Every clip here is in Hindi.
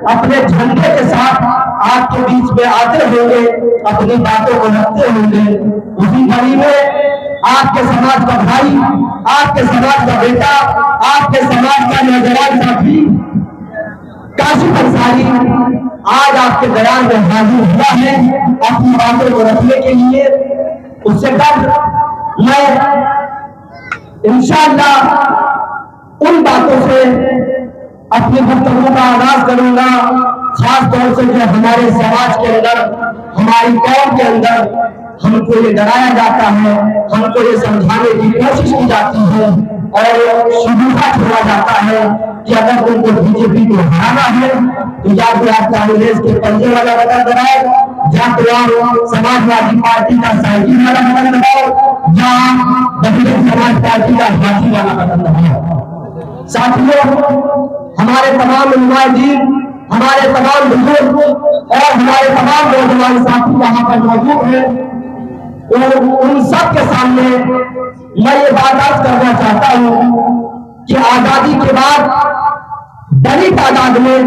अपने झंडे के साथ आपके बीच में आते होंगे, अपनी बातों को रखते होंगे। उसी घड़ी में आपके समाज का भाई, आपके समाज का बेटा, आपके समाज का नौजवान साथी काशिफ अंसारी आज आपके दरबार में हाजिर हुआ है अपनी बातों को रखने के लिए। उससे कल मैं इंशाअल्लाह उन बातों से अपनी गुफ्तगू का आगाज करूंगा, खास तौर से जो हमारे समाज के अंदर, हमारी कौम के अंदर हमको ये डराया जाता है, हमको ये समझाने की कोशिश की जाती है और शुबहा छोड़ा जाता है कि अगर तुमको बीजेपी को हराना है तो या तो आप कांग्रेस के पंजे वाला बटन दबाओ, या तो आप समाजवादी पार्टी का साइकिल वाला बटन दबाओ, या बहुजन समाज पार्टी का हाथी वाला बटन दबाओ। साथियों, हमारे तमाम नुमाइंदीन, हमारे तमाम बुजुर्ग और हमारे तमाम नौजवान साथी यहाँ पर मौजूद हैं, उन सब के सामने मैं ये बात आज करना चाहता हूँ कि आजादी के बाद बड़ी तादाद में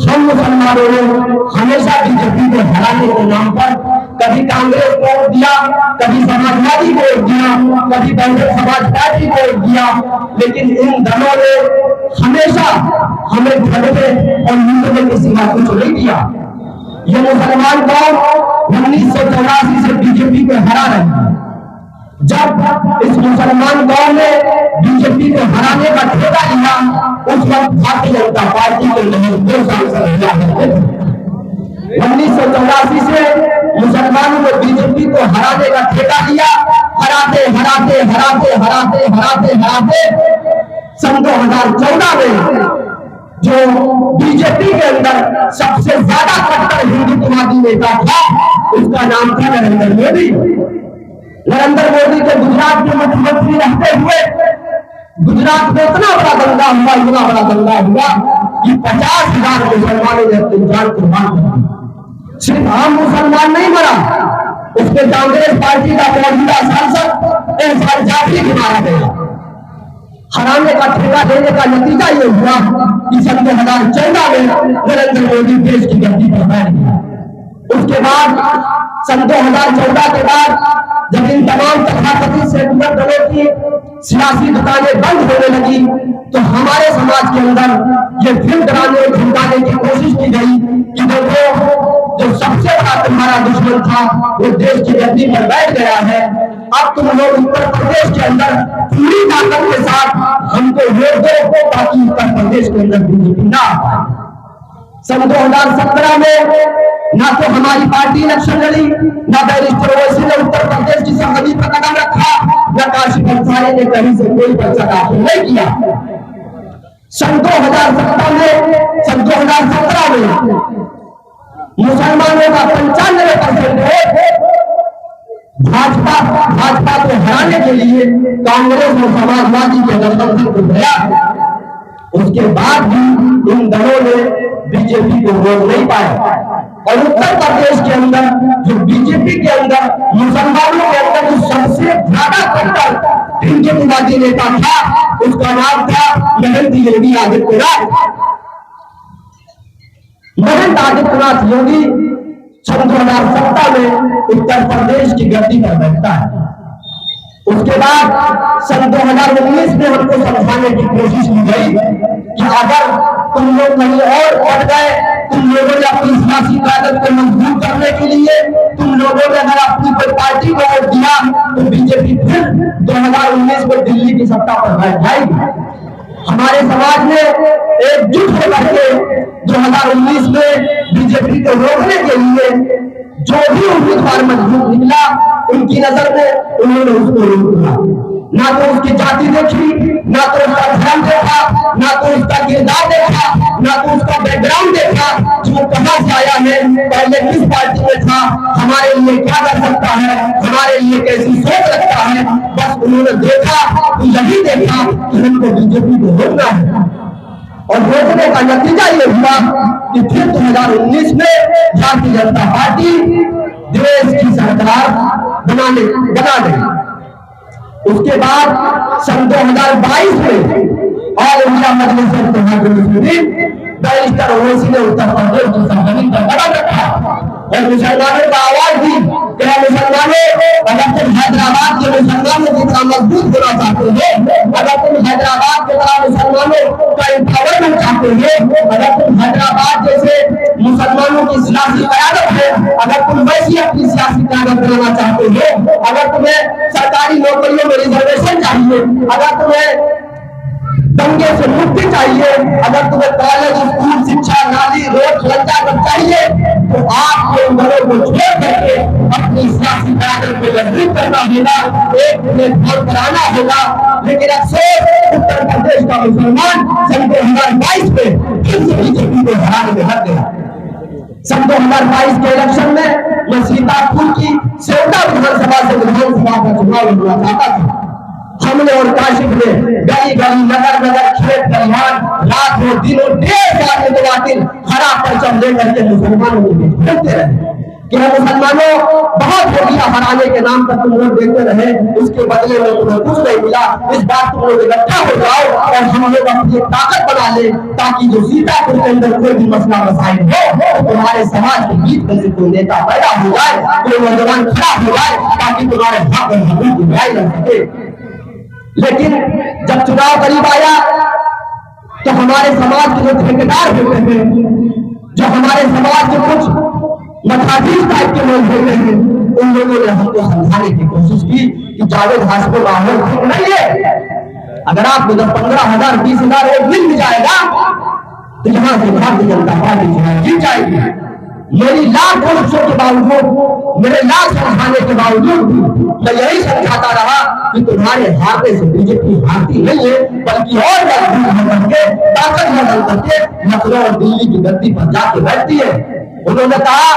हम मुसलमानों ने हमेशा बीजेपी को हराने के नाम पर कभी कांग्रेस को वोट दिया, कभी समाजवादी को वोट दिया, कभी बहुजन समाज पार्टी को वोट दिया, लेकिन इन दलों ने हमेशा हमें झगड़े और लूटने के सिवा कुछ नहीं किया। ये मुसलमान कौम 1984 से बीजेपी को हरा रही है। जब इस मुसलमान कौम ने बीजेपी को हराने का ठेका लिया, उस वक्त भारतीय जनता पार्टी के लहर 2 साल से लगा है। 1984 से मुसलमानों ने बीजेपी को हराने का ठेका लिया, हराते हराते हराते हराते हराते हराते सन 2014 में जो बीजेपी के अंदर सबसे ज्यादा कट्टर हिंदुत्ववादी नेता था, उसका नाम था नरेंद्र मोदी। नरेंद्र मोदी के गुजरात के मुख्यमंत्री रहते हुए गुजरात में इतना बड़ा दंगा हुआ, इतना बड़ा दंगा हुआ कि 50,000 मुसलमानों ने अपनी जान कुर्बान कर दी। सिर्फ आम मुसलमान नहीं मरा, उसके कांग्रेस पार्टी का मौजूदा सांसद इरफान जाफरी भी मारा गया। हराने का ठेका देने का नतीजा ये हुआ कि सन 2014 में नरेंद्र मोदी देश की गद्दी पर बैठ गया। उसके बाद सन 2014 के बाद जब इन तमाम तथाकथित सेकुलर दलों की सियासी दुकानें बंद होने लगी, तो हमारे समाज के अंदर ये फिल्म डराने और धमकाने की कोशिश की गई कि देखो, जो सबसे बड़ा तुम्हारा दुश्मन था वो देश की गद्दी पर बैठ गया है। अब तुम लोग उत्तर प्रदेश के अंदर पूरी ताकत के साथ हमको वोट दो ताकि उत्तर प्रदेश के अंदर बीजेपी ना आ पाए। सन 2017 में ना तो हमारी पार्टी इलेक्शन लड़ी, ना बैरिस्टर ओवैसी ने उत्तर प्रदेश की सरहदी पर कदम रखा, न काशिफ अंसारी ने कहीं से कोई पर्चा दाखिल नहीं किया। सन 2017 में मुसलमानों का 95% वोट भाजपा को हराने के लिए कांग्रेस और समाजवादी के गठबंधन को गया। उसके बाद भी इन दलों ने बीजेपी को वोट नहीं पाया और उत्तर प्रदेश के अंदर जो बीजेपी के अंदर मुसलमानों के अंदर जो सबसे ज्यादा कट्टर हिंदुत्ववादी नेता था, उसका नाम था महंत योगी आदित्यनाथ। महंत आदित्यनाथ योगी सन 2017 में उत्तर प्रदेश की गद्दी पर बैठता है। उसके बाद सन 2019 में हमको समझाने की कोशिश की गई कि अगर तुम लोग कहीं और बढ़ गए, तुम लोगों ने अपनी सियासी कायदत को मजबूत करने के लिए तुम लोगों ने अगर अपनी कोई पार्टी को वोट दिया तो बीजेपी फिर 2019 में दिल्ली की सत्ता पर बैठ जाएगी। हमारे समाज ने एकजुट होकर के 2019 में बीजेपी को रोकने के लिए जो भी उम्मीदवार मजबूत निकला, उनकी नजर में उन्होंने उसको रोक दिया। ना तो उसकी जाति देखी, ना तो उसका धर्म देखा, ना तो उसका किरदार देखा, ना तो उसका बैकग्राउंड देखा, जो कहां से आया है, पहले किस पार्टी में था, हमारे लिए क्या कर सकता है, हमारे लिए कैसी सोच रखता है। बस उन्होंने देखा तो यही देखा कि हमको बीजेपी को रोकना है और रोकने का नतीजा ये हुआ कि फिर 2019 में भारतीय जनता पार्टी देश की सरकार बना गई। उसके बाद सन 2022 में ऑल इंडिया मजलिस मुस्लिमीन बैरिस्टर ओवैसी ने उत्तर प्रदेश की सरजमीन पर कदम रखा और मुसलमानों का आवाज दी। क्या मुसलमानों, अगर तुम हैदराबाद के मुसलमानों की तरह मजबूत होना चाहते हो, अगर तुम हैदराबाद की तरह मुसलमानों का एम्पावरमेंट चाहते हो, अगर तुम हैदराबाद जैसे मुसलमानों की सियासी क़यादत है, अगर तुम वैसी अपनी सियासी क़यादत बनाना चाहते हो, अगर तुम्हें सरकारी नौकरियों में रिजर्वेशन चाहिए, अगर तुम्हें दंगे से मुक्ति चाहिए, अगर तुम्हें कॉलेज, स्कूल, शिक्षा, नाली, रोड, लज्जा सब चाहिए, तो आपको इन घरों को छोड़ करके अपनी सियासी क़यादत में मजबूत करना होगा, एक प्लेटफॉर्म बनाना होगा। लेकिन अफसोस उत्तर प्रदेश का मुसलमान सन 2022 में फिर से बीजेपी को हराने में लग गया। सन 2022 के इलेक्शन में मैं सीतापुर की सेवटा विधानसभा से विधानसभा का चुनाव लड़ना चाहता था। हमने और काशिफ ने गली गली, नगर नगर, खेत खलिहान, रात हो दिनों 1.5 साल के हरा परचम लेकर के मुसलमानों को ढूंढते रहे कि मुसलमानों बहुत हो गया, हराने के नाम पर तुम लोग देते रहे, उसके बदले में तुम्हें कुछ नहीं मिला। इस बात तुम लोग इकट्ठा हो जाओ और हम लोग अपनी ताकत बना ले, ताकि जो सीतापुर के अंदर कोई भी मसला मसाइल हो तो तुम्हारे समाज के बीच में से कोई नेता पैदा हो जाए, कोई नौजवान खड़ा हो जाए, ताकि तुम्हारे हक और हकूक की लड़ाई लड़ सके। लेकिन जब चुनाव करीब आया तो हमारे समाज के जो ठेकेदार होते हैं, जो हमारे समाज के कुछ मठाधीश टाइप के लोग होते हैं, उन लोगों ने हमको समझाने की कोशिश की कि जावेद हाशमी माहौल ठीक नहीं है, अगर आपको 15,000 20,000 वोट मिल भी जाएगा तो यहाँ से भारतीय जनता पार्टी जीत जाएगी। मेरी लाख कोशिशों के बावजूद, मेरे लाख समझाने के बावजूद मैं यही समझाता रहा कि तुम्हारे हारने से बीजेपी हारती नहीं है, बल्कि और मजबूत करके, ताकत बदल करके लखनऊ और दिल्ली की गद्दी पर जाके बैठती है। उन्होंने कहा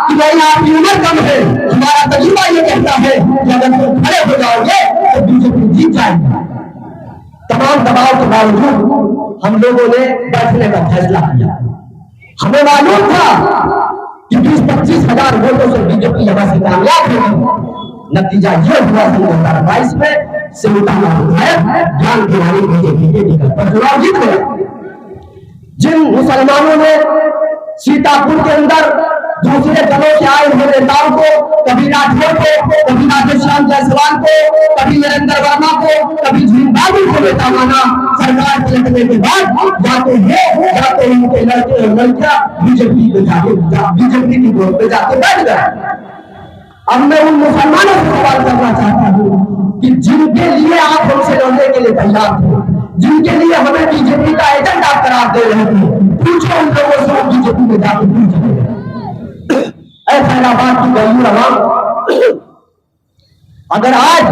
कि नहीं, आपकी उम्र कम है, हमारा तजुर्बा ये कहता है कि अगर तुम खड़े हो जाओगे तो बीजेपी जीत जाएगी। तमाम दबाव के बावजूद हम लोगों ने बैठने का फैसला किया। हमें मालूम था कि 20-25 हजार वोटों से बीजेपी यहाँ से कामयाब होगी। नतीजा ये हुआ सन 2022 में सिमटा का विधायक ज्ञान तिवारी बीजेपी के टिकट पर चुनाव जीत गए। जिन मुसलमानों ने सीतापुर के अंदर दूसरे दलों से आए हुए नेताओं को, कभी राठौर को, कभी राधेश्याम जायसवाल को, कभी नरेंद्र वर्मा को, कभी झीलबाबू को नेता माना, सरकार पलटने के बाद जाते उनके लड़के और लड़कियां बीजेपी की वोट पे जाके बैठ गए। अब मैं उन मुसलमानों से सवाल करना चाहता हूँ कि जिनके लिए आप हमसे लड़ने के लिए तैयार थे, जिनके लिए हमें बीजेपी का एजेंट आप करार दे रहे थे, पूछो उन लोगों से बीजेपी में जाके पूछ रहे। हैदराबाद की गरीब आवाम, अगर आज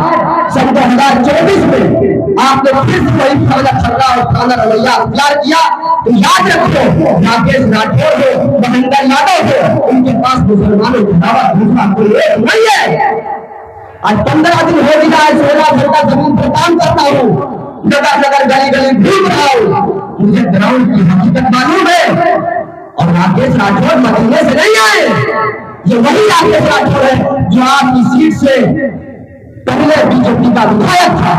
सन 2024 में आपने फिर से वही खाना खर्रा और खाना रवैया अख्तियार किया तो याद रखो, राकेश राठौर हो, महेंद्र यादव हो, उनके पास मुसलमानों के अलावा दूसरा कोई नहीं है। आज 15 दिन हो गया है, 16 घंटा जमीन पर काम करता हूँ, नगर नगर गली गली घूम रहा हूँ, मुझे ग्राउंड की हकीकत मालूम है। और राकेश राठौर मदीने से नहीं आए, ये वही राकेश राठौर है जो आपकी सीट से पहले बीजेपी का विधायक था।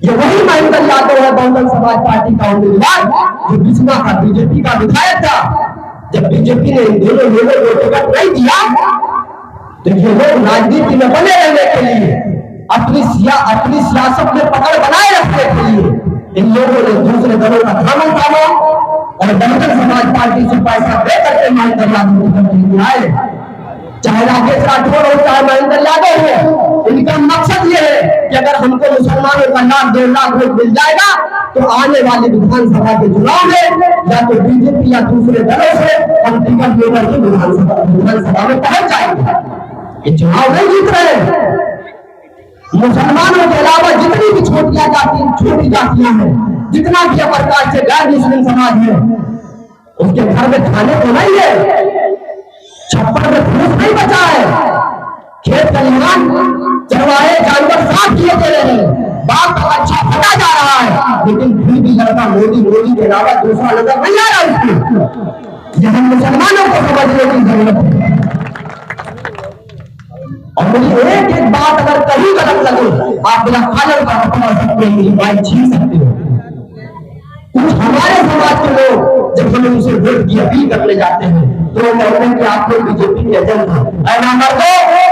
ये वही महेंद्र यादव है, बहुजन समाज पार्टी का उम्मीदवार, जो बिस्मा का बीजेपी का विधायक था। जब बीजेपी ने इन दोनों लोगों को टिकट नहीं दिया तो ये लोग राजनीति में बने रहने के लिए, अपनी सियासत में पकड़ बनाए रखने के लिए इन लोगों ने दूसरे दलों का दामन थामा और बहुजन समाज पार्टी से पैसा दे करके महेंद्र यादव आए। चाहे राकेश राठौर हो, चाहे महेंद्र यादव हो, इनका मकसद ये है कि अगर हमको मुसलमानों का 1-2 लाख वोट मिल जाएगा तो आने वाले विधानसभा के चुनाव में या तो बीजेपी या दूसरे दलों से हम टिकट लेकर के विधानसभा में पहुंच जाएंगे। ये चुनाव नहीं जीत रहे। मुसलमानों के अलावा जितनी भी छोटी जातियां हैं, जितना भी अपर कास्ट से गैर मुस्लिम समाज है, उसके घर में खाने को नहीं है, छप्पर में फूस नहीं बचा है, खेत खलिहान चरवाहे जानवर साफ किए दे रहे हैं, बाप का अच्छा फटा जा रहा है, लेकिन फिर भी लड़का मोदी के अलावा दूसरा नजर नहीं आ रहा उसको। यह हम मुसलमानों को समझने की जरूरत है। और मुझे एक एक बात अगर कहीं गलत लगे, आप बिना कानून का पकड़ सकते हैं, मेरी बाइक छीन सकते हो। कुछ हमारे समाज के लोग जब हमें उसे वोट की अपील करने जाते हैं तो वो कहते हैं कि आप लोग बीजेपी के एजेंट हैं। ऐसा कर दो,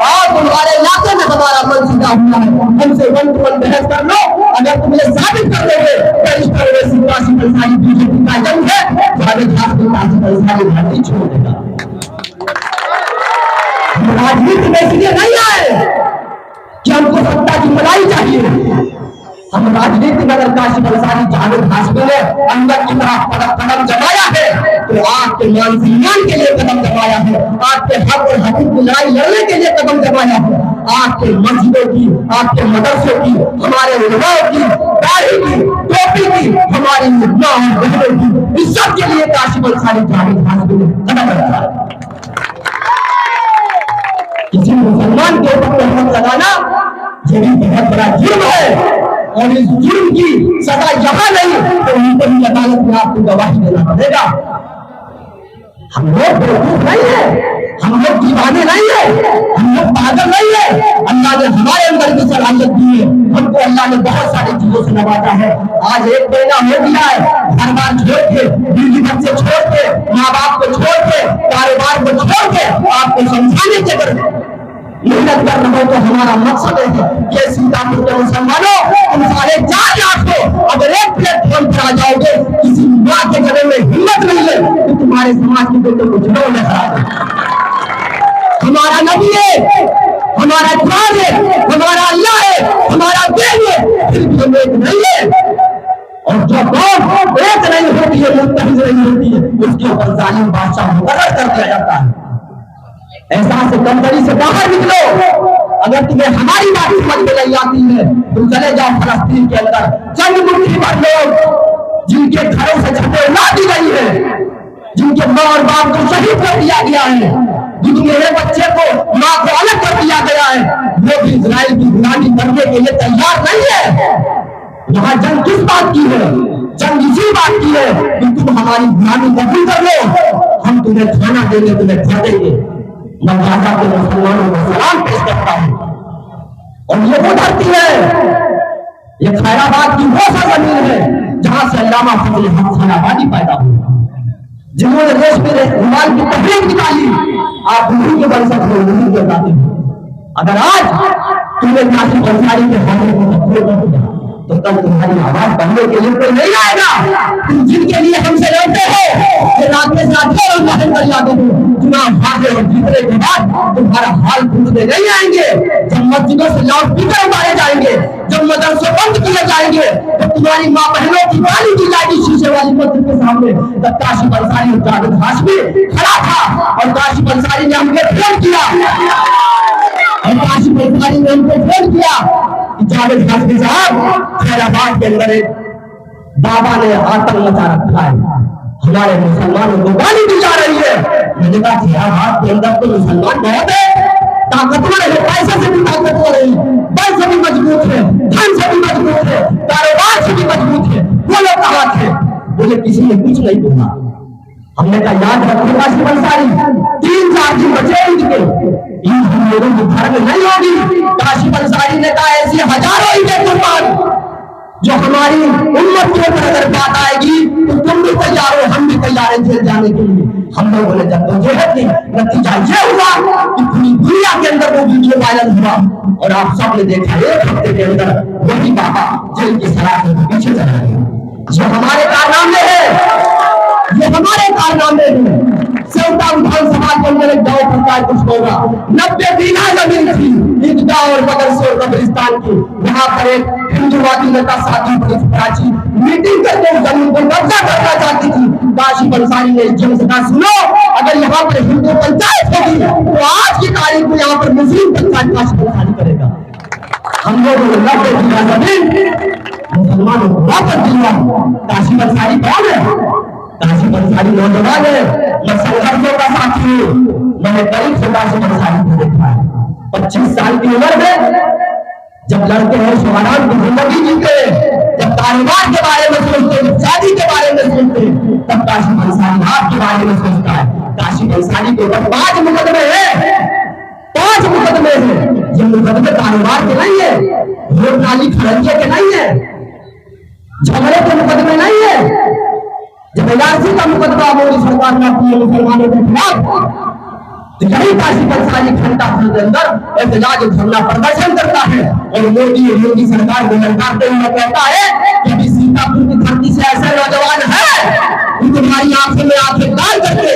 आज तुम्हारे इलाके में हमारा मन सीधा हुआ है, हमसे वन टू वन बहस कर लो। अगर तुम ये साबित कर दोगे काशिफ अंसारी बीजेपी का एजेंट है, जावेद हाशमी काशिफ अंसारी घाटी छोड़ देगा। राजनीति में इसलिए नहीं आए कि हमको सत्ता की मलाई चाहिए। हम राजनीति में अगर काशिफ अंसारी जावेद हाशमी ने अंदर की तरफ कदम जमाया है तो आपके मान सम्मान के लिए कदम जमाया है, आपके हक और हकूक की लड़ाई लड़ने के लिए कदम जमाया है, आपके मस्जिदों की, आपके मदरसों की, हमारे उलमाओं की, दाढ़ी की, टोपी की, हमारी मां और बहनों की इज्जत के लिए काशिफ अंसारी जावेद हाशमी ने कदम रखा। किसी मुसलमान के ऊपर तहमत लगाना ये भी बहुत बड़ा जुर्म है, और इस जुर्म की सजा यहाँ नहीं तो उनको भी अदालत में आपको गवाही देना पड़ेगा। हम लोग बेवकूफ नहीं है, हम लोग दीवाने नहीं है, हम लोग पागल नहीं है। अल्लाह ने हमारे अंदर की सलाहियत दी है, हमको अल्लाह ने बहुत सारी चीजों से नवाजा है। आज एक महीना हो गया है, घर बार छोड़ के, बीवी बच्चे छोड़ के, माँ बाप को छोड़ के, कारोबार को छोड़ के आपको समझाने के अगर मेहनत कर रहे हो तो हमारा मकसद है कि सीतापुर के मुसलमानों, तुम 4.5 लाख हो, अगर एक प्लेटफॉर्म पर आ जाओगे, किसी माँ के गले में हिम्मत नहीं है तो तुम्हारे समाज के बेटों को चुनाव में खड़ा दे। हमारा नबी है, हमारा कुरान है, हमारा अल्लाह है, हमारा दीन है, फिर भी हम एक नहीं है। और जो कौम एक नहीं होती है, मुत्तहिद नहीं होती है, उसके ऊपर जालिम बादशाह मुकर्रर कर दिया जाता है। ऐसा से कमजोरी से बाहर निकलो। अगर तुम्हें हमारी बात समझ में नहीं आती है, तुम चले जाओ फलस्तीन के अंदर, चंद मुट्ठी भर लोग जिनके घरों से झंडे उड़ा दी गई है, जिनके माँ और बाप को शहीद कर दिया गया है, जिनके बच्चे को माँ को अलग कर दिया गया है, वो भी इजराइल की गुलामी करने के लिए तैयार नहीं है। यहाँ जंग किस बात की है? जंग इसी बात की है कि तुम हमारी गुलामी कबूल कर लो, हम तुम्हें खाना देंगे, तुम्हें खा देंगे। मैं गाजा के मुसलमानों को सलाम पेश करता हूँ। और ये वो धरती है, ये खैराबाद की वो सा जमीन है जहां से अल्लामा फजल हक खैराबादी पैदा हुए, जिन्होंने देश में रुमाल की तहरीक निकाली। आप उन्हीं के वंशज हो, उन्हीं के जाते हो। अगर आज तुमने काशिफ अंसारी के हाथों को तकलीफ कर दिया तो कल तुम्हारी आवाज बढ़ने के लिए कोई नहीं आएगा। तुम जिनके लिए हमसे लड़ते हो, ये रात में कर जाते हो, चुनाव हारे और जीतने के बाद तुम्हारा हाल पूछने नहीं आएंगे। जब मस्जिदों से लाउड स्पीकर उतारे जाएंगे, जब मदरसे बंद किए जाएंगे, तो तुम्हारी माँ बहनों की गाली दी जाएगी शीशे वाली मस्जिद के सामने। तब काशिफ अंसारी और जावेद हाशमी खड़ा था और काशिफ अंसारी ने हमको फोन किया, और काशिफ अंसारी ने हमको फोन किया कि जावेद हाशमी साहब, खैराबाद के अंदर एक बाबा ने आतंक मचा रखा है, हमारे मुसलमानों को गाली दी जा रही है। मैंने कहा खैराबाद के अंदर तो मुसलमान बहुत है, ताकतवर है, पैसे से भी ताकतवर है, बल से भी मजबूत है, धन से भी मजबूत है, कारोबार से भी मजबूत है। वो लोग कहा थे? बोले किसी ने कुछ नहीं बोला। हमने कहा याद रखो काशिफ अंसारी, 3-4 दिन बचे इनके, इन हम लोगों के घर में नहीं होगी। काशिफ अंसारी ने कहा ऐसी हजारों ईंटें कुर्बान, जो हमारी उम्मत के ऊपर अगर बात आएगी तो तुम भी तैयार हो, हम भी तैयार हैं जेल जाने के लिए। हम लोगों ने जब जद्दोजहद की, नतीजा ये हुआ कि पूरी दुनिया के अंदर वो वीडियो वायरल हुआ और आप सब ने देखा 1 हफ्ते के अंदर वही बाबा जेल की सलाखों के पीछे चला गया। जो हमारे कारनामे हैं, ये हमारे कारनामे हैं। सेवता विधानसभा के अंदर एक गांव पंचायत कुछ होगा, 90 बीघा जमीन थी, ईदगाह और बगल से कब्रिस्तान की। वहां पर एक हिंदूवादी नेता साथी प्राची मीटिंग करके उस जमीन को कब्जा करना चाहती थी। काशिफ अंसारी ने इस जंग से कहा सुनो, अगर यहाँ पर हिंदू पंचायत होगी तो आज की तारीख में यहाँ पर मुस्लिम पंचायत काशिफ अंसारी करेगा। हम लोगों ने 90 बीघा जमीन मुसलमानों को वापस दिया। काशिफ अंसारी कौन है? काशिफ अंसारी नौजवान है, मैं संघर्षों का साथी हूँ। मैंने करीब से काशिफ अंसारी को देखा है। 25 साल की उम्र में जब लड़के हैं सुहारान की जिंदगी जीते, जब कारोबार के बारे में सोचते, जब शादी के बारे में सोचते, तब काशिफ अंसारी आपके बारे में सोचता है। काशिफ अंसारी के ऊपर 5 मुकदमे हैं, 5 5 मुकदमे हैं। ये मुकदमे कारोबार के नहीं है, वोट नाली खड़ंजे के नहीं है, झगड़े के मुकदमे नहीं है। जब एनआरसी का मुकदमा मोदी सरकार ने अपने मुसलमानों के खिलाफ, तो यही काशी कंसारी घंटा भर के अंदर एहतजाज धरना प्रदर्शन करता है और मोदी सरकार को ललकारते हुए कहता है कि अभी सीतापुर की धरती से ऐसे नौजवान है कि तुम्हारी आंखों में आंखें डाल करके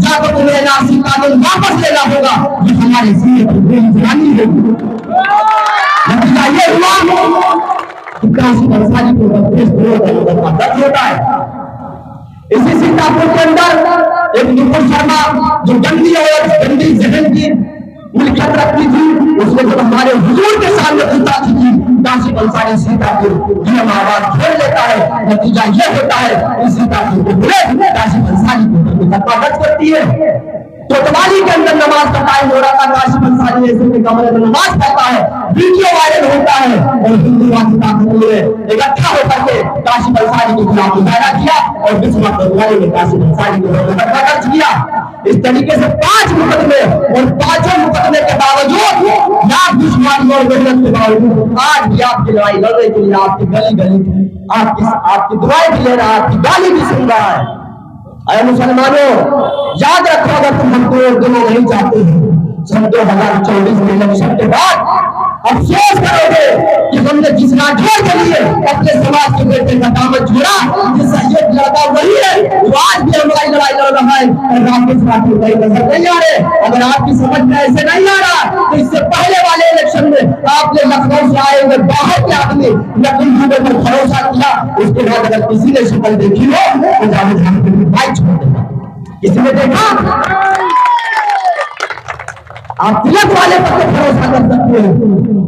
या तो तुम्हें एनआरसी कानून वापस लेना होगा, ये हमारे सीने पर गोली चलानी होगी। नतीजा ये हुआ कि काशी कंसारी को 32 करोड़ का मुकदमा दर्ज होता है। इसी सीतापुर के अंदर एक नुपुर शर्मा जो गंदी और गंदी जहन की मिल्कियत रखती थी, उसने जब हमारे हुजूर के सामने उतारी थी काशी कंसारी सीतापुर हम आवाज छोड़ लेता है। नतीजा यह होता है इस सीतापुर को बुरे काशी कंसारी को मुकदमा दर्ज करती है। कोतवाली के अंदर नमाज का टाइम हो रहा था, काशी कंसारी ऐसे के कमरे में नमाज पढ़ता है, वीडियो वायरल होता है और हिंदूवादी ताकतों ने इकट्ठा होकर के काशी कंसारी के खिलाफ मुजाहरा किया और बिस्वा कोतवाली ने काशी कंसारी को मुकदमा दर्ज किया। इस तरीके से 5 मुकदमे और 5 मुकदमे के बावजूद लाख दुश्मनी और मेहनत के बावजूद आज भी आपकी लड़ाई लड़ रहे के लिए आपकी गली गली आपकी दुआएं भी ले रहा है, आपकी गाली भी सुन रहा है। अरे मुसलमानों, याद रखो अगर तुम हमको वोट देना नहीं चाहते हो, सन 2024 में इलेक्शन के बाद अफसोस करोगे कि हमने जिस राठौर के लिए अपने समाज के बेटे का दामन छोड़ा, जिसका ये लड़का वही है जो आज भी हमारी लड़ाई लड़ रहा है और राकेश राठौर कहीं नजर नहीं आ रहे। अगर आपकी समझ में ऐसे नहीं आ रहा तो इससे पहले वाले इलेक्शन में आपने लखनऊ से आए हुए बाहर के आदमी नकुल दुबे पर भरोसा किया, उसके बाद अगर किसी ने शक्ल देखी हो तो जावेद खान की बाइक छोड़ देगा। किसी ने देखा? आप तिलक वाले पर तो भरोसा कर सकते हो,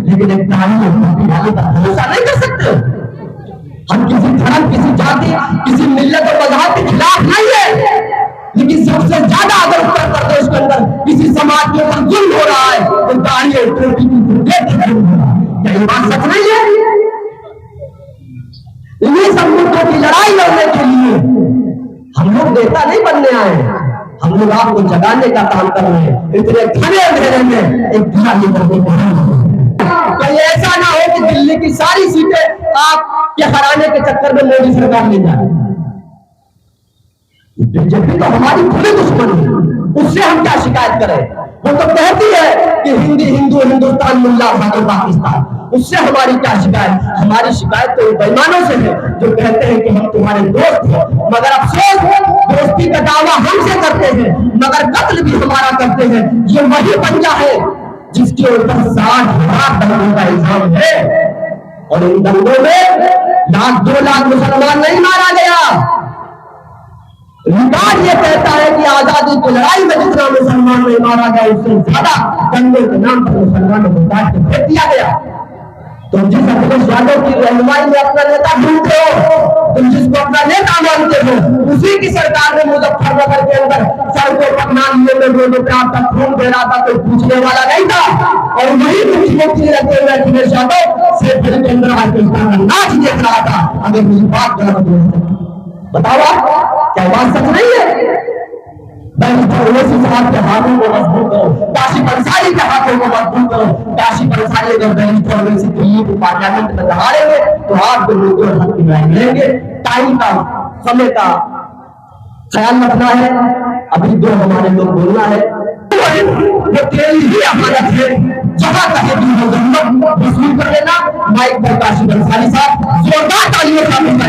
लेकिन एक कहानी वाले पर भरोसा नहीं कर सकते। हम किसी धर्म, किसी जाति, किसी मिल्लत और मजहब के खिलाफ नहीं है, लेकिन सबसे ज्यादा अगर उत्तर प्रदेश के अंदर किसी समाज के ऊपर जुल्म हो रहा है तो दाढ़ी और टोपी की क्या ये बात सच नहीं है? इन्हीं सब मुद्दों की लड़ाई लड़ने के लिए हम लोग नेता नहीं बनने आए हैं, हम लोग आपको जगाने का काम कर रहे हैं। इतने घने अंधेरे में एक दिया लेकर कहीं ऐसा ना हो कि दिल्ली की सारी सीटें आपके हराने के चक्कर में मोदी सरकार ले जाए। बीजेपी तो हमारी खुली दुश्मन है, उससे हम क्या शिकायत करें? वो तो कहती है कि हिंदी हिंदू, हिंदुस्तान मुल्ला भागो पाकिस्तान, उससे हमारी क्या शिकायत? हमारी शिकायत तो बेईमानों से है जो कहते हैं कि हम तुम्हारे दोस्त हैं, मगर अफसोस दोस्ती का दावा हमसे करते हैं मगर कत्ल भी हमारा करते हैं। ये वही पंजा है जिसके ऊपर 60,000 दंगों का इल्जाम है और इन दंगों में 1-2 लाख मुसलमान नहीं मारा गया। रिकॉर्ड ये कहता है कि आजादी की लड़ाई में जितना मुसलमान नहीं मारा गया उससे ज्यादा दंगों के नाम पर मुसलमानों को काट के फेंक दिया गया। तुम जिस अखिलेश यादव की रहनुमाई में अपना नेता ढूंढते हो, तुम जिसको अपना नेता मानते हो, उसी की सरकार ने मुजफ्फरनगर के अंदर सड़कों पर नालियों में रोडों पे आपका खून दे रहा था, कोई पूछने वाला नहीं था। और वही मुख्यमंत्री रहते हुए अखिलेश यादव सेफरी के अंदर आके नाच देख रहा था। अगर मुझे बात गलत हो बताओ, क्या बात सच नहीं है? ओवैसी साहब के हाथों को मजबूत करो, काशी कंसारी के हाथों को मजबूत करो। काशी कंसारी अगर दिल्ली को पार्लियामेंट में हारेंगे तो आपको लोगों हक की न्याय मिलेंगे। टाइम का, समय का ख्याल रखना है। अभी 2 हमारे लोग बोलना है, वो तेल ही अमानत है, जहां कहे भी हो वसूल कर लेना। माइक पर काशी कंसारी साहब जोरदार तालियों का मिलता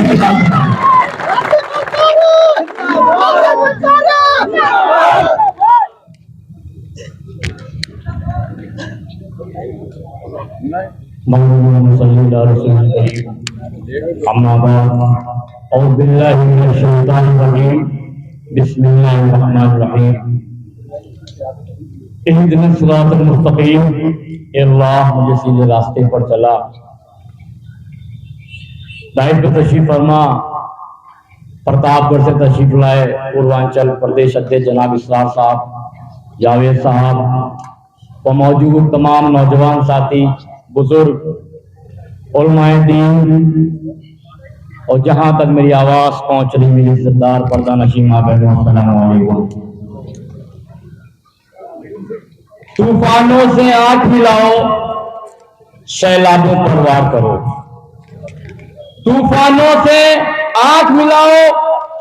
अल्लाह मुझे सीधे रास्ते पर चला। दायित्व तशरीफ फरमा प्रतापगढ़ से तशरीफ लाए पूर्वांचल प्रदेश अध्यक्ष जनाब इसरार साहब, जावेद साहब व मौजूद तमाम नौजवान साथी, बुजुर्ग, उलमाए दीन और जहां तक मेरी आवाज पहुंच रही मेरी इज्जतदार पर्दा नशीं मां बहनों, अस्सलाम वालेकुम। तूफानों से आंख मिलाओ, सैलाबों पर वार करो। तूफानों से आंख मिलाओ,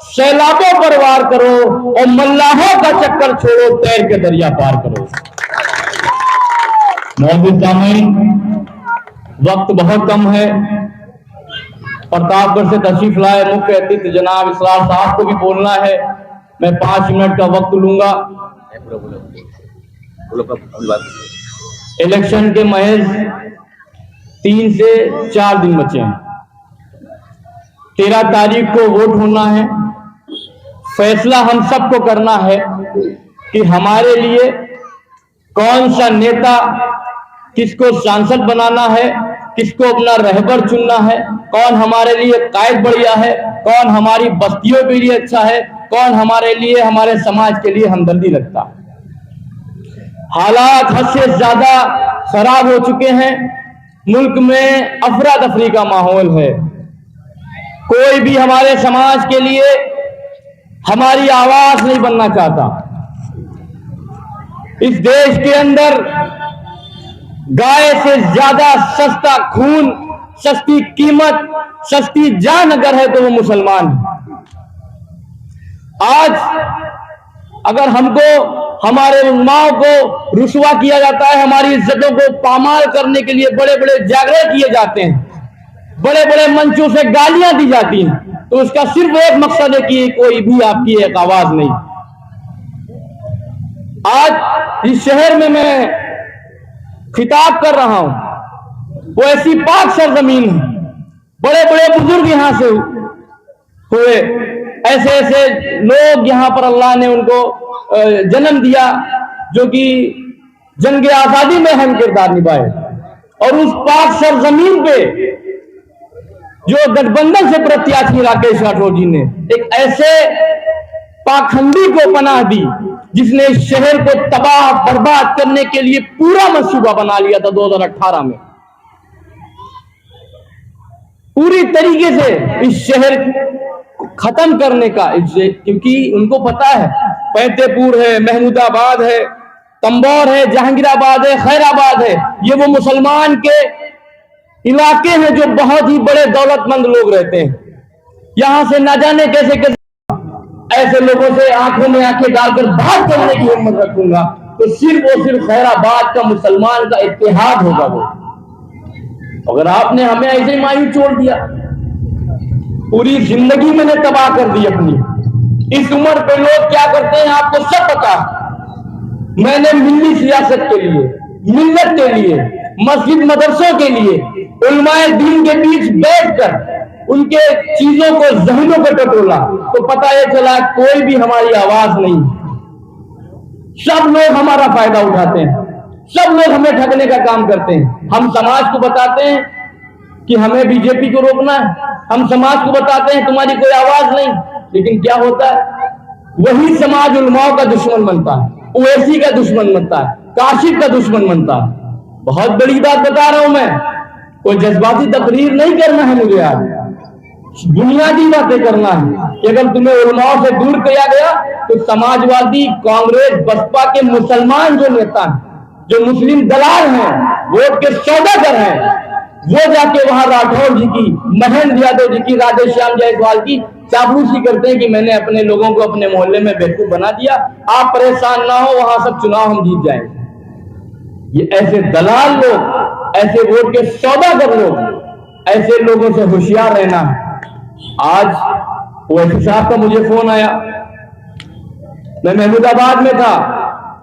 सैलाबों पर वार करो और मल्लाहों का चक्कर छोड़ो, तैर के दरिया पार करो। मौजूद सामीन, वक्त बहुत कम है। प्रतापगढ़ से तशरीफ लाए मुख्य अतिथि जनाब इसरार साहब को भी बोलना है। मैं 5 मिनट का वक्त लूंगा। इलेक्शन के महज 3 से 4 दिन बचे हैं। 13 तारीख को वोट होना है। फैसला हम सबको करना है कि हमारे लिए कौन सा नेता, किसको सांसद बनाना है, किसको अपना रहबर चुनना है, कौन हमारे लिए कायद बढ़िया है, कौन हमारी बस्तियों के लिए अच्छा है, कौन हमारे लिए, हमारे समाज के लिए हमदर्दी रखता है। हालात हद से ज्यादा खराब हो चुके हैं। मुल्क में अफरा तफरी का माहौल है। कोई भी हमारे समाज के लिए हमारी आवाज नहीं बनना चाहता। इस देश के अंदर गाय से ज्यादा सस्ता खून, सस्ती कीमत, सस्ती जान अगर है तो वो मुसलमान है। आज अगर हमको, हमारे उलमाओं को रुसवा किया जाता है, हमारी इज्जतों को पामाल करने के लिए बड़े बड़े जागरण किए जाते हैं, बड़े बड़े मंचों से गालियां दी जाती हैं, तो उसका सिर्फ एक मकसद है कि कोई भी आपकी एक आवाज नहीं। आज इस शहर में मैं खिताब कर रहा हूं, वो ऐसी पाक सरजमीन है, बड़े बड़े बुजुर्ग यहां से हुए, ऐसे ऐसे लोग यहां पर अल्लाह ने उनको जन्म दिया जो कि जंग आजादी में अहम किरदार निभाए। और उस पाक सरजमीन पे जो गठबंधन से प्रत्याशी राकेश राठौर जी ने एक ऐसे पाखंडी को पनाह दी जिसने इस शहर को तबाह बर्बाद करने के लिए पूरा मंसूबा बना लिया था 2018 में। पूरी तरीके से इस शहर को खत्म करने का, क्योंकि उनको पता है पैंतेपुर है, महमूदाबाद है, तंबौर है, जहांगीराबाद है, खैराबाद है, ये वो मुसलमान के इलाके हैं जो बहुत ही बड़े दौलतमंद लोग रहते हैं। यहां से ना जाने कैसे कैसे ऐसे लोगों से आंखों में आंखें डालकर बात करने की हिम्मत रखूंगा तो सिर्फ और सिर्फ खैराबाद का मुसलमान का इत्तेहाद होगा वो। अगर आपने हमें ऐसे ही मायूस छोड़ दिया, पूरी जिंदगी मैंने तबाह कर दी अपनी। इस उम्र पे लोग क्या करते हैं आपको सब पता। मैंने मिल्ली सियासत के लिए, मिल्लत के लिए, मस्जिद मदरसों के लिए, उलमाए दीन के बीच बैठकर उनके चीजों को, जहनों को टटोला तो पता यह चला कोई भी हमारी आवाज नहीं। सब लोग हमारा फायदा उठाते हैं, सब लोग हमें ठगने का काम करते हैं। हम समाज को बताते हैं कि हमें बीजेपी को रोकना है, हम समाज को बताते हैं तुम्हारी कोई आवाज नहीं, लेकिन क्या होता है, वही समाज उलमाओं का दुश्मन बनता है, ओवैसी का दुश्मन बनता है, काशिफ का दुश्मन बनता है। बहुत बड़ी बात बता रहा हूं मैं, कोई जज्बाती तकरीर नहीं करना है मुझे, आज बुनियादी बातें करना है कि अगर तुम्हें उलमाओं से दूर किया गया तो समाजवादी, कांग्रेस, बसपा के मुसलमान जो नेता हैं, जो मुस्लिम दलाल हैं, वोट के सौदागर हैं, वो जाके वहां राठौर जी की, महेंद्र यादव जी की, राधेश्याम जायसवाल की चापलूसी करते हैं कि मैंने अपने लोगों को अपने मोहल्ले में बेवकूफ बना दिया, आप परेशान ना हो, वहां सब चुनाव हम जीत जाएंगे। ये ऐसे दलाल लोग, ऐसे वोट के सौदागर लोग, ऐसे लोगों से होशियार रहना है। आज ओवैसी साहब का मुझे फोन आया, मैं महमूदाबाद में था,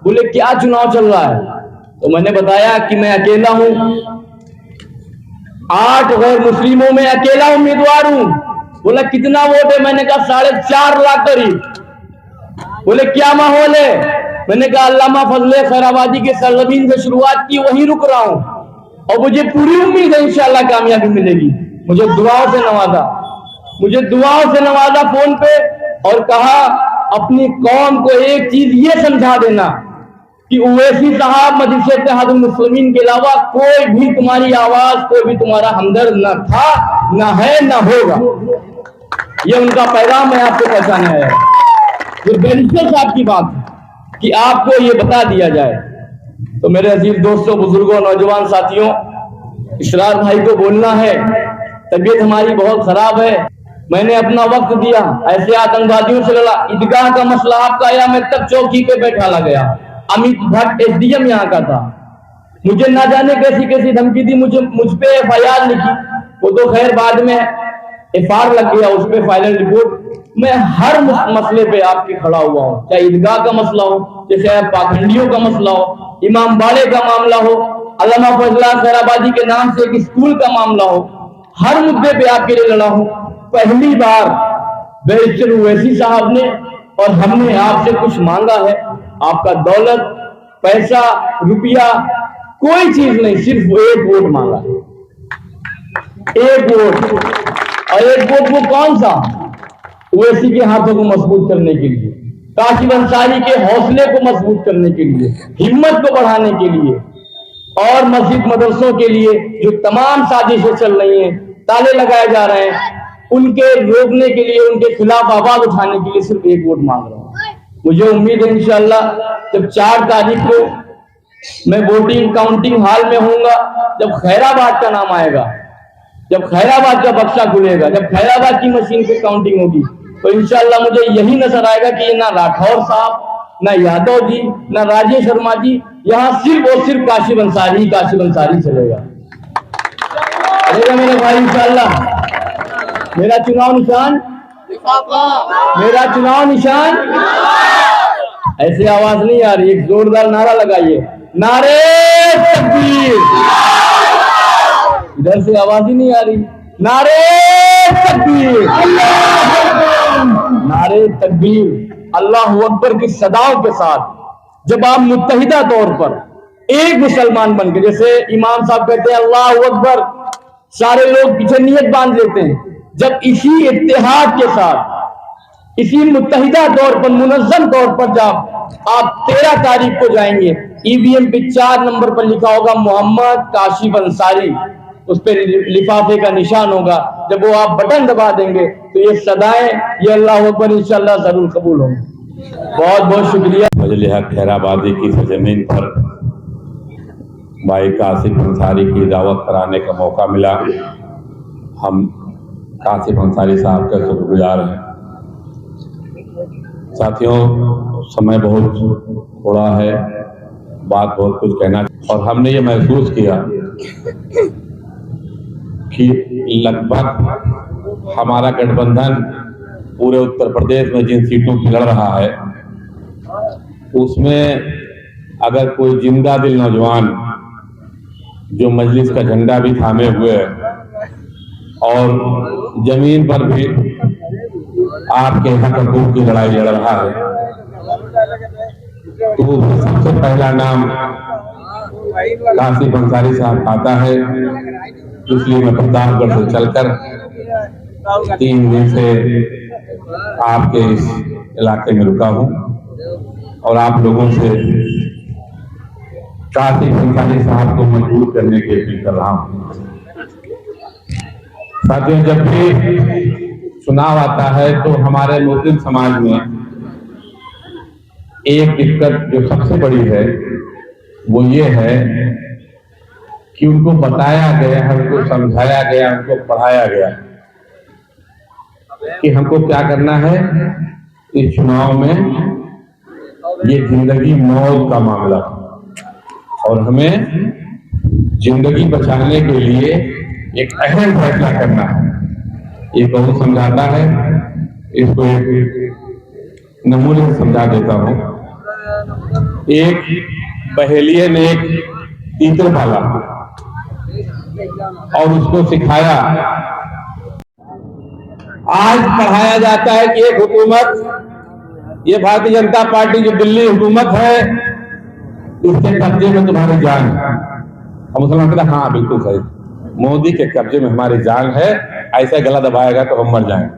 बोले क्या चुनाव चल रहा है, तो मैंने बताया कि मैं अकेला हूं, 8 गैर मुस्लिमों में अकेला उम्मीदवार हूं। बोला कितना वोट है, मैंने कहा 4.5 लाख करीब। बोले क्या माहौल है, मैंने कहा अल्लामा फजले खैराबादी के सरजमीन से शुरुआत की, वहीं रुक रहा हूं और मुझे पूरी उम्मीद है इंशाल्लाह कामयाबी मिलेगी। मुझे दुआओं से नवाजा, मुझे दुआओं से नवाजा फोन पे, और कहा अपनी कौम को एक चीज ये समझा देना कि ओवैसी साहब, मजलिस इत्तेहादुल मुस्लिमीन के अलावा कोई भी तुम्हारी आवाज, कोई भी तुम्हारा हमदर्द न था, न है, न होगा। ये उनका पैगाम है, आपको पहचाना है। ये बैरिस्टर साहब की बात है कि आपको ये बता दिया जाए तो मेरे अजीज दोस्तों, बुजुर्गों, नौजवान साथियों, इशरार भाई को बोलना है, तबीयत हमारी बहुत खराब है, मैंने अपना वक्त दिया, ऐसे आतंकवादियों से लड़ा, ईदगाह का मसला आपका आया, मैं तब चौकी पे बैठा ला गया। अमित भट्ट एसडीएम यहाँ का था, मुझे ना जाने कैसी कैसी धमकी दी, मुझ पे एफआईआर लिखी, वो तो खैर बाद में एफआईआर लग गया, उस पे फाइनल रिपोर्ट। मैं हर मसले पे आपके खड़ा हुआ हूँ, चाहे ईदगाह का मसला हो, चाहे पाखंडियों का मसला हो, इमाम बाड़े का मामला हो, अल्लामा फजला खैराबादी के नाम से एक स्कूल का मामला हो, हर मुद्दे पे आपके लिए लड़ा हूं। पहली बार बैरिस्टर ओवैसी साहब ने और हमने आपसे कुछ मांगा है, आपका दौलत, पैसा, रुपया, कोई चीज नहीं, सिर्फ एक वोट मांगा है, एक वोट। और एक वोट वो कौन सा? ओवैसी के हाथों को मजबूत करने के लिए, काशिफ अंसारी के हौसले को मजबूत करने के लिए, हिम्मत को बढ़ाने के लिए, और मस्जिद मदरसों के लिए जो तमाम साजिशें चल रही हैं, ताले लगाए जा रहे हैं, उनके रोकने के लिए, उनके खिलाफ आवाज उठाने के लिए सिर्फ एक वोट मांग रहा हूं। मुझे उम्मीद है इंशाअल्लाह जब 4 तारीख को मैं वोटिंग काउंटिंग हॉल में होऊंगा, जब खैराबाद का नाम आएगा, जब खैराबाद का बक्सा खुलेगा, जब खैराबाद की मशीन पे काउंटिंग होगी, तो इंशाअल्लाह मुझे यही नजर आएगा कि ना राठौर साहब, ना यादव जी, ना राजेश शर्मा जी, यहाँ सिर्फ और सिर्फ काशिफ अंसारी चलेगा। मेरे भाई इंशाअल्लाह मेरा चुनाव निशान ऐसे आवाज नहीं आ रही, एक जोरदार नारा लगाइए, नारे तकबीर। इधर से आवाज ही नहीं आ रही, नारे तकबीर, नारे तकबीर, अल्लाह अकबर की सदाओं के साथ जब आप मुत्तहिदा तौर पर एक मुसलमान बन के, जैसे इमाम साहब कहते हैं अल्लाह अकबर, सारे लोग पीछे नियत बांध लेते हैं, जब इसी इत्तेहाद के साथ, इसी मुत्तहिदा तौर पर, मुनज़्ज़म तौर पर जब आप 13 तारीख को जाएंगे, ईवीएम पे 4 नंबर पर लिखा होगा मोहम्मद काशिफ अंसारी, उस पर लिफाफे का निशान होगा, जब वो आप बटन दबा देंगे तो ये सदाएं, ये अल्लाह अकबर इंशाअल्लाह जरूर कबूल होंगे। बहुत बहुत शुक्रिया। मजलिस हक खैराबादी की सरजमीन पर भाई काशिफ अंसारी की दावत कराने का मौका मिला। हम काशिफ अंसारी साहब का शुक्रगुजार हैं। साथियों, समय बहुत थोड़ा है, बात बहुत कुछ कहना, और हमने ये महसूस किया कि लगभग हमारा गठबंधन पूरे उत्तर प्रदेश में जिन सीटों की लड़ रहा है, उसमें अगर कोई जिंदा दिल नौजवान जो मजलिस का झंडा भी थामे हुए है और जमीन पर भी आपके हक हकूक की लड़ाई लड़ रहा है, तो सबसे पहला नाम काशिफ अंसारी साहब आता है। इसलिए मैं प्रतापगढ़ से चलकर 3 दिन से आपके इस इलाके में रुका हूं और आप लोगों से काशिफ अंसारी साहब को मजबूर करने की अपील कर रहा हूं। साथियों, जब भी चुनाव आता है तो हमारे मुस्लिम समाज में एक दिक्कत जो सबसे बड़ी है वो ये है कि उनको बताया गया, हमको समझाया गया, हमको पढ़ाया गया कि हमको क्या करना है इस चुनाव में, ये जिंदगी मौत का मामला, और हमें जिंदगी बचाने के लिए एक अहम फैसला करना है। ये बहुत समझाता है, इसको एक नमूने से समझा देता हूं। एक पहेलिये ने एक तीतर पाला और उसको सिखाया। आज पढ़ाया जाता है कि एक हुकूमत, ये भारतीय जनता पार्टी जो दिल्ली हुकूमत है, इसके कब्जे में तुम्हारी जान है। और मुसलमान कहता हाँ बिल्कुल सही, मोदी के कब्जे में हमारी जान है, ऐसा गला दबाएगा तो हम मर जाएंगे।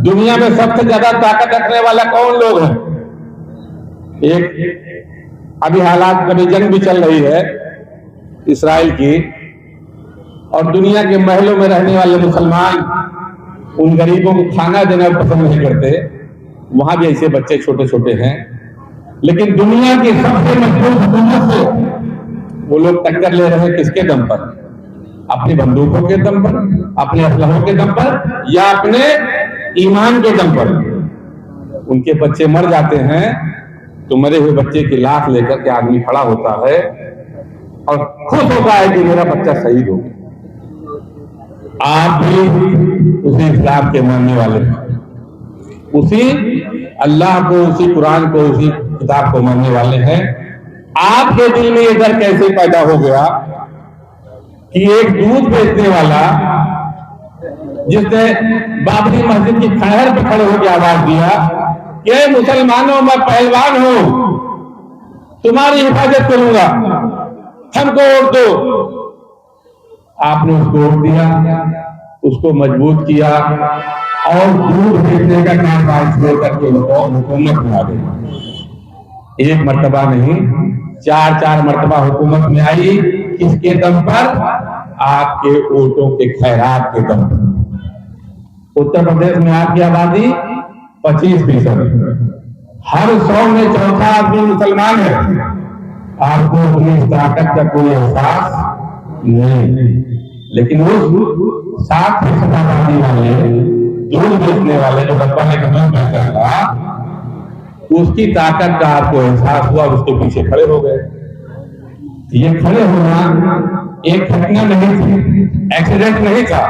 दुनिया में सबसे ज्यादा ताकत रखने वाला कौन लोग हैं? एक अभी हालात, कभी जंग भी चल रही है इस्राइल की, और दुनिया के महलों में रहने वाले मुसलमान उन गरीबों को खाना देना पसंद नहीं करते। वहां भी ऐसे बच्चे छोटे छोटे हैं लेकिन दुनिया की सबसे मजबूत हुकूमत से वो लोग टक्कर ले रहे हैं किसके दम पर? अपनी बंदूकों के दम पर, अपने असलहों के दम पर, या अपने ईमान के दम पर। उनके बच्चे मर जाते हैं तो मरे हुए बच्चे की लाश लेकर के आदमी खड़ा होता है और खुश होता है कि मेरा बच्चा शहीद हो गया। आप भी उसी इस्लाम के मानने वाले हैं, उसी अल्लाह को, उसी कुरान को, उसी किताब को मानने वाले हैं। आपके दिल में ये डर कैसे पैदा हो गया कि एक दूध बेचने वाला जिसने बाबरी मस्जिद की खैर पे खड़े होकर आवाज दिया कि मुसलमानों मैं पहलवान हूं, तुम्हारी हिफाजत करूंगा, हमको वोट दो। आपने उसको वोट दिया, उसको मजबूत किया और दूध बेचने का कारोबार शुरू करके उनको हुकूमत में आ गई। एक मर्तबा नहीं, 4 मर्तबा हुकूमत में आई। किसके दम पर? आपके वोटों के खैरात के दम पर। उत्तर प्रदेश में आपकी आबादी 25%, हर 100 में चौथा आदमी मुसलमान है। आपको अपनी ताकत का कोई एहसास नहीं, लेकिन उस 60% आबादी वाले दूध बेचने वाले जो डब्बा में कदम बेचता था, उसकी ताकत का आपको एहसास हुआ, उसके पीछे खड़े हो गए। ये खड़े होना एक घटना नहीं थी, एक्सीडेंट नहीं था।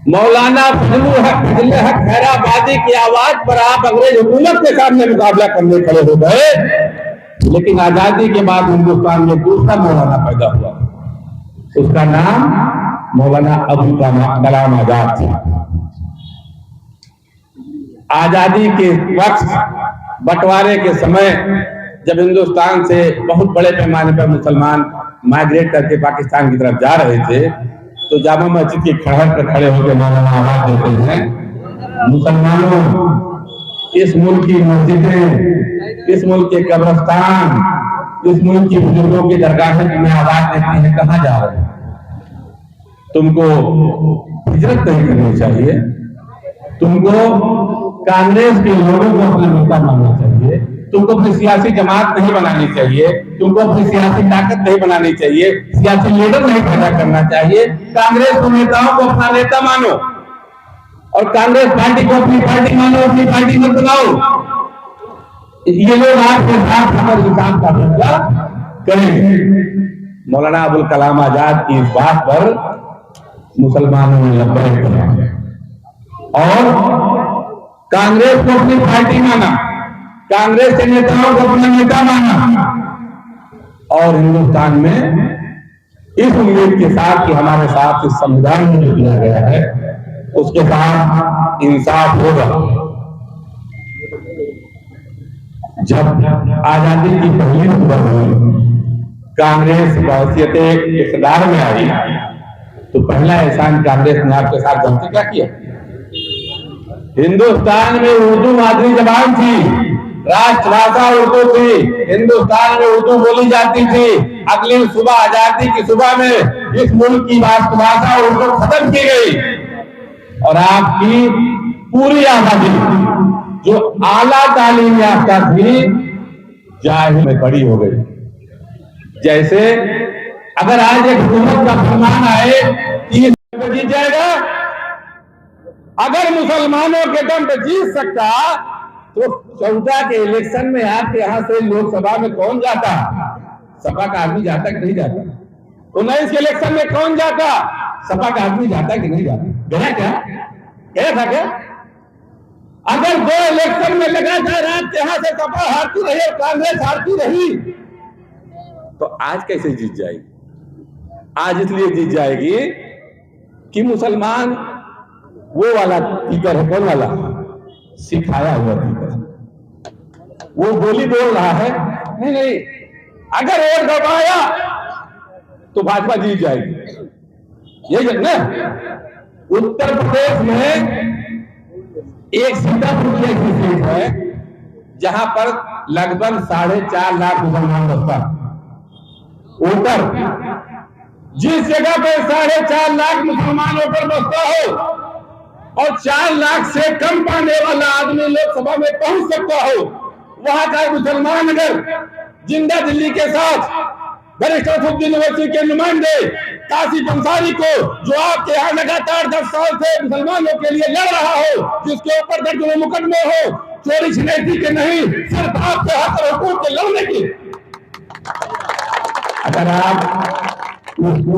मौलाना फजलुल हक खैराबादी की आवाज पर आप अंग्रेज हुकूमत के सामने मुकाबला करने खड़े हो गए। लेकिन आजादी के बाद हिंदुस्तान में दूसरा मौलाना पैदा हुआ, उसका नाम मौलाना अबुल कलाम आजाद था। आजादी के वक्त, बंटवारे के समय, जब हिंदुस्तान से बहुत बड़े पैमाने पर मुसलमान माइग्रेट करके पाकिस्तान की तरफ जा रहे थे, तो जामा मस्जिद की खड़हर पर खड़े होकर मौलाना आवाज देते हैं, मुसलमानों, इस मुल्क की मस्जिदें, इस मुल्क के कब्रिस्तान, इस मुल्क की बुजुर्गों की दरगाहें तुम्हें आवाज देती हैं, कहां जा रहे हो? तुमको हिजरत नहीं करनी चाहिए, तुमको कांग्रेस के लोगों को अपना नेता मानना चाहिए, तुमको अपनी सियासी जमात नहीं बनानी चाहिए, तुमको अपनी सियासी ताकत नहीं बनानी चाहिए, सियासी लीडर नहीं पैदा करना चाहिए। कांग्रेस के नेताओं को अपना नेता मानो और कांग्रेस पार्टी को अपनी पार्टी मानो, अपनी पार्टी मत बनाओ। ये लोग आपके साथ हिसाब का फैसला करेंगे। मौलाना अबुल कलाम आजाद की इस बात पर मुसलमानों ने लब्बैक किया और कांग्रेस को अपनी पार्टी माना, कांग्रेस के नेताओं को अपना नेता माना और हिंदुस्तान में इस उम्मीद के साथ कि हमारे साथ इस संविधान में जो दिया गया है उसके साथ इंसाफ होगा। जब आजादी की पहली सुबह कांग्रेस बहसियत इक़्तिदार में आई तो पहला एहसान कांग्रेस ने आपके साथ गलती क्या किया? हिंदुस्तान में उर्दू मादरी जबान थी, राष्ट्रभाषा उर्दू थी, हिंदुस्तान में उर्दू बोली जाती थी। अगली सुबह आजादी की सुबह में इस मुल्क की राष्ट्रभाषा उर्दू खत्म की गई और आपकी पूरी आबादी जो आला तालीम याफ्ता थी जाहिल में खड़ी हो गई। जैसे अगर आज एक हुकूमत का फरमान आए कि जीत जाएगा, अगर मुसलमानों के दम पे जीत सकता तो 14 के इलेक्शन में आपके यहां से लोकसभा में कौन जाता? सपा का आदमी जाता कि नहीं जाता? 19 के इलेक्शन में कौन जाता? सपा का आदमी जाता कि नहीं जाता? गया क्या? गया था क्या? अगर 2 इलेक्शन में लगातार आपके यहां से सपा हारती रही और कांग्रेस हारती रही तो आज कैसे जीत जाएगी? आज इसलिए जीत जाएगी कि मुसलमान वो वाला टीकर है, कौन वाला? सिखाया हुआ टीकर। वो बोली बोल रहा है नहीं नहीं, अगर वोट दबाया तो भाजपा जीत जाएगी। यही है ना? उत्तर प्रदेश में एक सीतापुर की ऐसी सीट है जहां पर लगभग 4.5 लाख मुसलमान बसता वोटर। जिस जगह पर 4.5 लाख मुसलमान वोटर बसता हो और 4 लाख से कम पाने वाला आदमी लोकसभा में पहुंच सकता हो, वहां का मुसलमान अगर जिंदा दिल्ली के साथ बरिस्टर यूनिवर्सिटी के नुमाइंदे कासिफ अंसारी को, जो आपके यहाँ लगातार 10 साल से मुसलमानों के लिए लड़ रहा हो, जिसके ऊपर दर्जनों मुकदमे हो, चोरी छिनैती के नहीं, सिर्फ आपके हक और हुकूक के लड़ने की, अगर आप उसको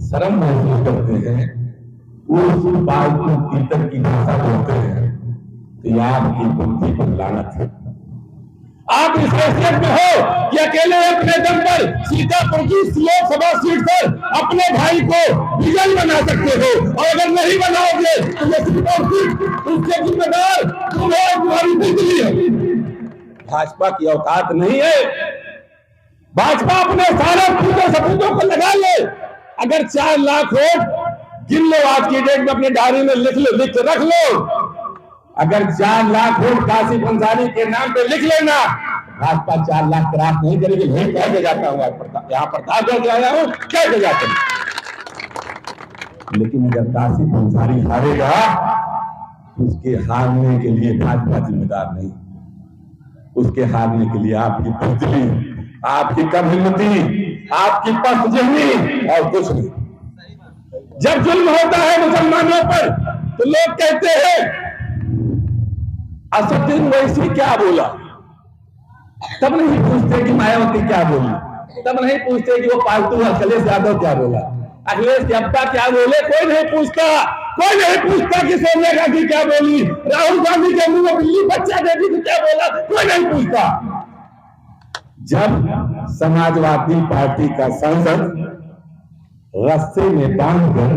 शर्म महसूस करते हैं, उस पालतू तीतर की भाषा बोलते हैं, तो ये आपकी बुद्धि पर लानत है। आप इस हैसियत में हो कि अकेले अपने दम पर सीतापुर की लोकसभा सीट पर अपने भाई को विजयी बना सकते हो, और अगर नहीं बनाओगे तो ये सीतापुर सीट उसके जिम्मेदार तुम्हें तुम्हारी बिजली है। भाजपा की औकात नहीं है। भाजपा अपने सारे पूरे सपूतों को लगा ले। अगर 4 लाख वोट गिन लो, आज की डेट में अपने डायरी में लिख के रख लो। अगर 4 लाख वोट कासिफ अंसारी के नाम पे लिख लेना, भाजपा 4 लाख क्रॉस नहीं करेगी। मैं कह के जाता हूँ, यहाँ प्रतापगढ़ से आया हूँ, कह के जाता हूँ। लेकिन अगर कासिफ अंसारी हारेगा, उसके हारने के लिए भाजपा जिम्मेदार नहीं, उसके हारने के लिए आपकी बुद्धि, आपकी कम हिम्मती, आपकी पस्तजहनी और कुछ नहीं। जब जुल्म होता है मुसलमानों पर तो लोग कहते हैं असदुद्दीन ओवैसी क्या बोला, तब नहीं पूछते कि मायावती क्या बोली, तब नहीं पूछते कि वो पालतू अखिलेश यादव क्या बोला, अखिलेश अब्बा क्या बोले, कोई नहीं पूछता। कोई नहीं पूछता कि सोनिया गांधी क्या बोली, राहुल गांधी के मुंह में बिल्ली बच्चा दे दी तो क्या बोला, कोई नहीं पूछता। जब समाजवादी पार्टी का सांसद रस्से में बांधकर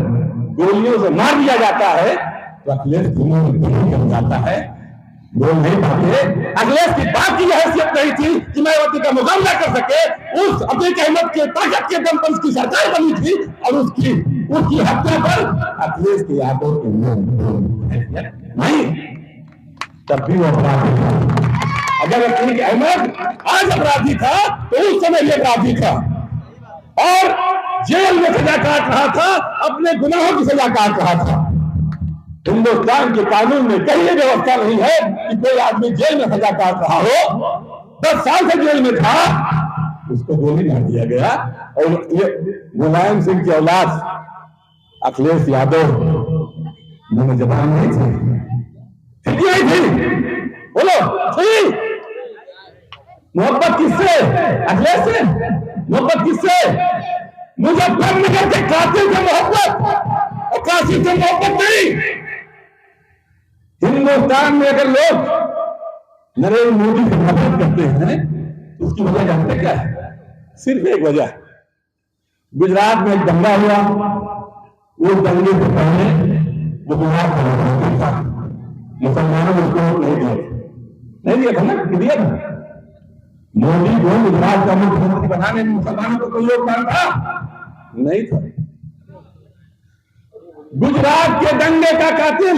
गोलियों से मार दिया जाता है तो अखिलेश बन जाता है, बोल नहीं पाते। अखिलेश की बात की हैसियत नहीं थी कि मायावती का मुकाबला कर सके। उस अतीक अहमद के ताकत के दम पर उसकी सरकार बनी थी, और उसकी हत्या पर अखिलेश के यादों के नहीं, तब भी वो अपराधी था। अगर अतीक अहमद आज अपराधी था तो उस समय ये अपराधी था, और जेल में सजा काट रहा था, अपने गुनाहों की सजा काट रहा था। हिंदुस्तान के कानून में कहीं ये व्यवस्था नहीं है कि कोई आदमी जेल में सजा काट रहा हो, 10 साल से जेल में था, उसको गोली मार दिया गया। और ये मुलायम सिंह की औलाद अखिलेश यादव मुंह जबान नहीं थी, बोलो थी। मोहब्बत किससे? अखिलेश से। मोहब्बत किससे? मुजफ्फरनगर के कातिल से मोहब्बत, और काशी से मोहब्बत नहीं। हिंदुस्तान में अगर लोग नरेंद्र मोदी से नफरत करते हैं तो उसकी वजह जानते क्या है? सिर्फ एक वजह, गुजरात में एक दंगा हुआ, वो दंगे से पहले वो गुजरात का मुसलमानों ने उसको नहीं दिया था ना, दिया था। मोदी को गुजरात का मुख्यमंत्री बनाने में मुसलमानों को कोई योगदान था? नहीं था। गुजरात के दंगे का कातिल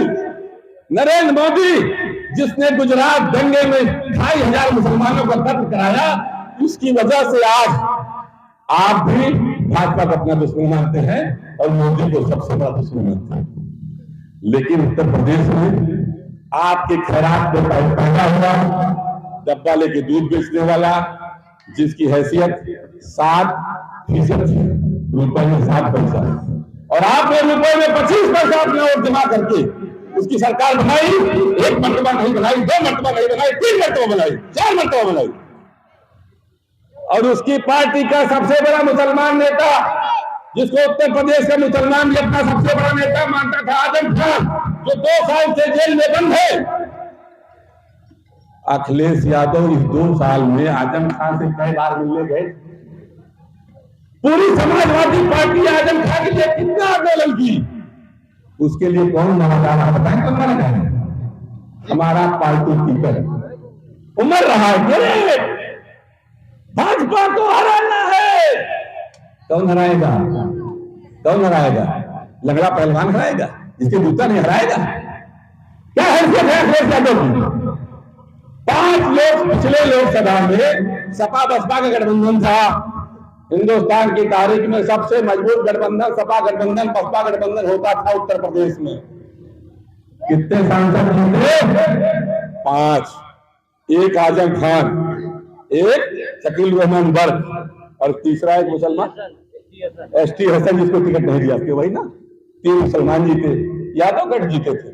नरेंद्र मोदी, जिसने गुजरात दंगे में 2500 मुसलमानों का कत्ल कराया, उसकी वजह से आज आप भी भाजपा को अपना दुश्मन मानते हैं और मोदी को सबसे बड़ा दुश्मन मानते हैं। लेकिन उत्तर प्रदेश में आपके खैरात में पैदा हुआ डब्बा लेके दूध बेचने वाला, जिसकी हैसियत 7% रुपए में 7 पैसा, और आपने रुपए में 25 पैसा अपने और जमा करके उसकी सरकार बनाई। 1 मरतबा नहीं बनाई, 2 मरतबा नहीं बनाई, 3 मरतबा बनाई, 4 मरतबा बनाई। और उसकी पार्टी का सबसे बड़ा मुसलमान नेता, जिसको उत्तर प्रदेश का मुसलमान भी अपना सबसे बड़ा नेता मानता था, आजम खान, जो 2 साल से जेल में बंद है। अखिलेश यादव इस 2 साल में आजम खान से कई बार मिलने गए। पूरी समाजवादी पार्टी आजम खान के लिए कितना आंदोलन की, उसके लिए कौन मारा जा रहा बताएं? कौन मारा जा रहा है? हमारा पार्टी टीचर उमर रहा है, भाजपा को हराना है। कौन हराएगा? कौन हराएगा? लंगड़ा पहलवान हराएगा, जिसके जूता नहीं हराएगा? क्या हैसियत है अखिलेश यादव की? 5 लोग पिछले लोकसभा में सपा बसपा का गठबंधन था। हिंदुस्तान की तारीख में सबसे मजबूत गठबंधन सपा गठबंधन बसपा गठबंधन होता था उत्तर प्रदेश में। कितने सांसद जीते? 5। एक आजम खान, एक शकील रहमान बर्क और तीसरा एक मुसलमान एसटी हसन, जिसको टिकट नहीं दिया आपके, वही ना। 3 मुसलमान जीते, यादव गढ़ जीते थे।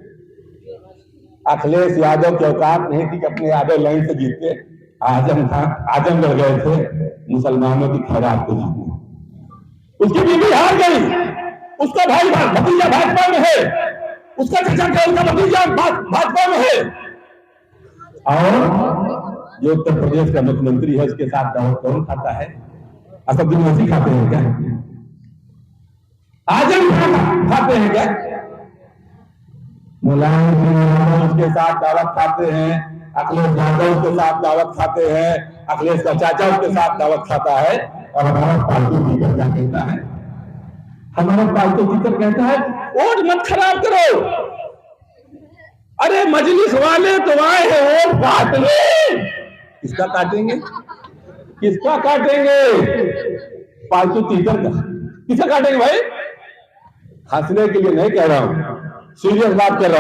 अखिलेश यादव की औकात नहीं थी कि अपने यादव लाइन से जीतते। आजमगढ़ गए थे मुसलमानों की खैरात को जीतने। उसकी बीवी हार गई, उसका भाई भतीजा भाजपा में है, उसका चचा का उसका भतीजा भाजपा में है, और जो उत्तर प्रदेश का मुख्यमंत्री है उसके साथ दावत कौन खाता है? असदुद्दीन ओवैसी खाते हैं क्या? आजम खाते हैं क्या? मुलायम सिंह यादव उसके साथ दावत खाते हैं, अखिलेश यादव उसके साथ दावत खाते हैं, अखिलेश का चाचा उसके साथ दावत खाता है। और हमारा पालतू टीचर क्या कहता है? हमारा पालतू टीचर कहता है वोट मत खराब करो। अरे मजलिस वाले तो आए हैं वोट काटने। किसका काटेंगे? किसका काटेंगे? पालतू टीचर का। किसका काटेंगे भाई? हंसने के लिए नहीं कह रहा हूं, सीरियस बात कर रहा हूं।